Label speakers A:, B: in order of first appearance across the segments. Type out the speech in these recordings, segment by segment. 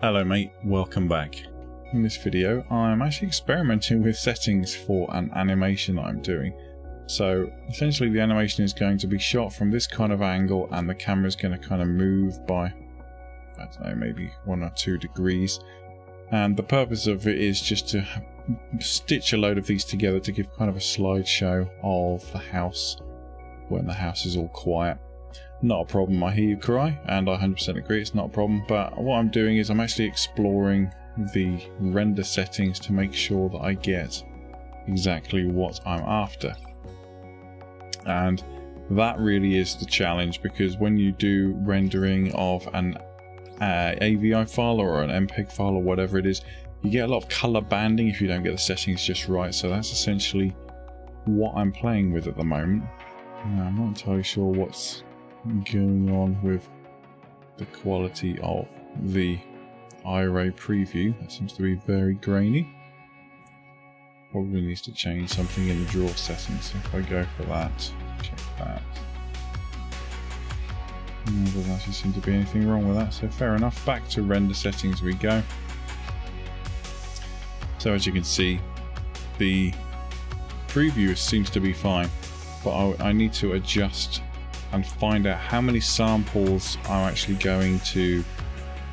A: Hello mate, welcome back. In this video I'm actually experimenting with settings for an animation that I'm doing. So essentially the animation is going to be shot from this kind of angle and the camera is going to kind of move by, I don't know, maybe 1 or 2 degrees. And the purpose of it is just to stitch a load of these together to give kind of a slideshow of the house when the house is all quiet. Not a problem, I hear you cry, and I 100% agree it's not a problem, but what I'm doing is I'm actually exploring the render settings to make sure that I get exactly what I'm after. And that really is the challenge, because when you do rendering of an AVI file or an MPEG file or whatever it is, you get a lot of color banding if you don't get the settings just right. So that's essentially what I'm playing with at the moment. Now, I'm not entirely sure what's going on with the quality of the iRay preview. That seems to be very grainy. Probably needs to change something in the draw settings. So if I go for that, check that. There doesn't actually seem to be anything wrong with that, so fair enough. Back to render settings we go. So as you can see, the preview seems to be fine, but I need to adjust and find out how many samples I'm actually going to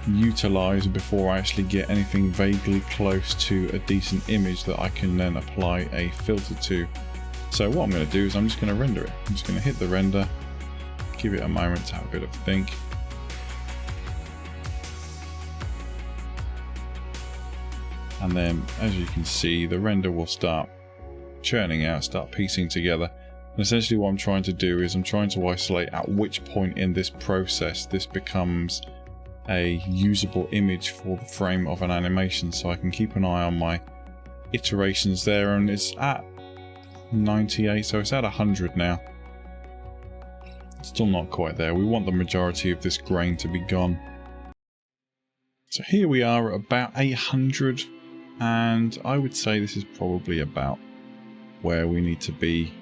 A: utilize before I actually get anything vaguely close to a decent image that I can then apply a filter to. So what I'm going to do is I'm just going to render it. I'm just going to hit the render, give it a moment to have a bit of a think. And then as you can see, the render will start churning out, start piecing together. And essentially what I'm trying to do is I'm trying to isolate at which point in this process this becomes a usable image for the frame of an animation, so I can keep an eye on my iterations there, and it's at 98, so it's at 100 now. Still not quite there. We want the majority of this grain to be gone. So here we are at about 800, and I would say this is probably about where we need to be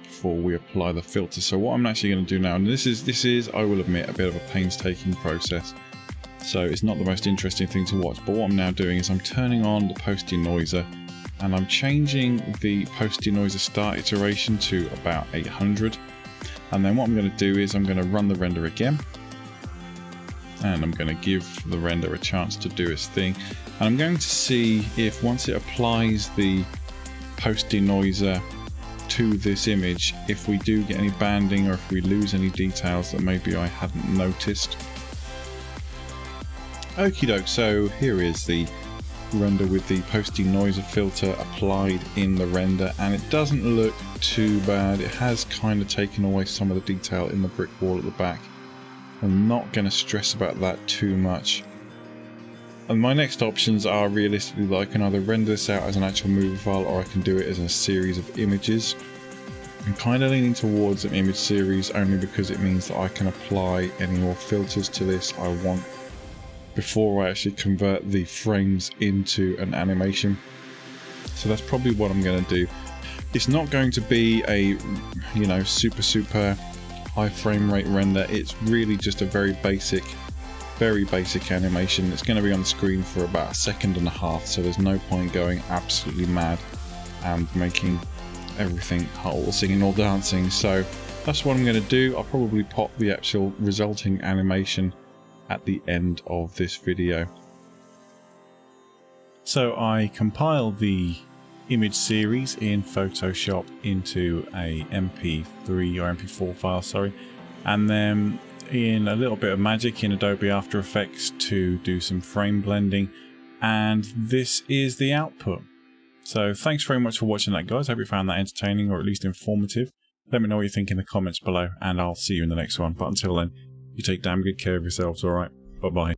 A: before we apply the filter. So what I'm actually going to do now, and this is I will admit, a bit of a painstaking process, so it's not the most interesting thing to watch, but what I'm now doing is I'm turning on the post denoiser and I'm changing the post denoiser start iteration to about 800, and then what I'm going to do is I'm going to run the render again, and I'm going to give the render a chance to do its thing, and I'm going to see if once it applies the post denoiser to this image, if we do get any banding or if we lose any details that maybe I hadn't noticed. Okie doke, so here is the render with the post denoiser filter applied in the render, and it doesn't look too bad. It has kind of taken away some of the detail in the brick wall at the back. I'm not going to stress about that too much. And my next options are realistically that I can either render this out as an actual movie file or I can do it as a series of images. I'm kind of leaning towards an image series only because it means that I can apply any more filters to this I want before I actually convert the frames into an animation. So that's probably what I'm going to do. It's not going to be a, you know, super high frame rate render. It's really just a very basic animation. It's going to be on the screen for about 1.5 seconds, so there's no point going absolutely mad and making everything all singing or dancing. So that's what I'm going to do. I'll probably pop the actual resulting animation at the end of this video. So I compile the image series in Photoshop into a MP3 or MP4 file, sorry, and then in a little bit of magic in Adobe After Effects to do some frame blending, and this is the output. So thanks very much for watching that, guys. I hope you found that entertaining or at least informative. Let me know what you think in the comments below, and I'll see you in the next one. But until then, you take damn good care of yourselves, alright? Bye bye.